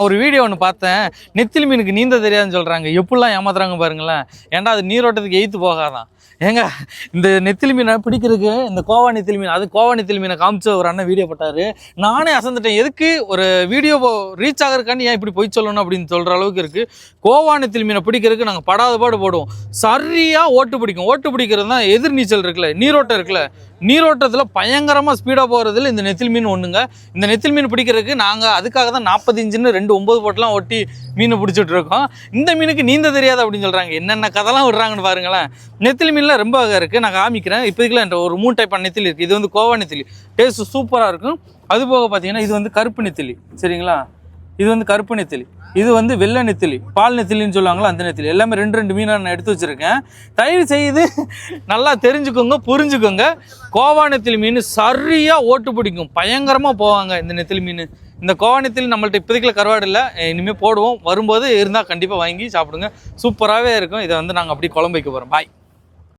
ஒரு வீடியோ ஒன்று பார்த்தேன். நெத்திலி மீனுக்கு நீந்த தெரியாதுன்னு சொல்கிறாங்க. எப்படிலாம் ஏமாத்துறாங்க பாருங்களேன். ஏன்டா அது நீரோட்டத்துக்கு எய்த்து போகாதான். ஏங்க இந்த நெத்திலி மீனை பிடிக்கிறதுக்கு இந்த கோவா நெத்திலி மீன், அது கோவா நெத்திலி மீனை காமிச்ச ஒரு அண்ணன் வீடியோ போட்டார். நானே அசந்துட்டேன். எதுக்கு ஒரு வீடியோ ரீச் ஆகிறதுக்காண்டி ஏன் இப்படி போய் சொல்லணும் அப்படின்னு சொல்கிற அளவுக்கு இருக்குது. கோவா நெத்திலி மீனை பிடிக்கிறதுக்கு நாங்கள் படாத பாடு போடுவோம். சரியாக ஓட்டு பிடிக்கும். ஓட்டு பிடிக்கிறது தான் எதிர் நீச்சல் இருக்குல்ல, நீரோட்டம் இருக்குல்ல, நீரோட்டத்தில் பயங்கரமாக ஸ்பீடாக போகிறதுல இந்த நெத்திலி மீன் ஒன்றுங்க. இந்த நெத்திலி மீன் பிடிக்கிறதுக்கு நாங்கள் அதுக்காக தான் 40 இன்ச்சுன்னு 2 9 போட்டெலாம் ஒட்டி மீன் பிடிச்சிட்டு இருக்கோம். இந்த மீனுக்கு நீந்த தெரியாது அப்படின்னு சொல்கிறாங்க. என்னென்ன கதைலாம் விடுறாங்கன்னு பாருங்களேன். நெத்திலி மீனில் ரொம்ப வகை இருக்குது, நான் காமிக்கிறேன். இப்போதுக்குள்ள என்ற ஒரு 3 டைப் நெத்திலி இருக்குது. இது வந்து கோவா நெத்திலி, டேஸ்ட் சூப்பராக இருக்கும். அது போக பார்த்தீங்கன்னா இது வந்து கருப்பு நெத்திலி, சரிங்களா? இது வந்து கருப்பு நெத்திலி, இது வந்து வெள்ளை நெத்திலி, பால் நெத்திலின்னு சொல்லுவாங்களா அந்த நெத்திலி. எல்லாமே 2 மீனை நான் எடுத்து வச்சுருக்கேன். தயவு செய்து நல்லா தெரிஞ்சுக்கோங்க, புரிஞ்சுக்கோங்க. கோவா நெத்திலி மீன் சரியாக ஓட்டு பிடிக்கும், பயங்கரமாக போவாங்க இந்த நெத்திலி மீன். இந்த கோவா நெத்திலி நம்மள்ட்ட இப்போதைக்குள்ள கருவாடு இல்லை, இனிமேல் போடுவோம். வரும்போது இருந்தால் கண்டிப்பாக வாங்கி சாப்பிடுங்க, சூப்பராகவே இருக்கும். இதை வந்து நாங்கள் அப்படி குழம்பு வைக்க போகிறோம். பாய்.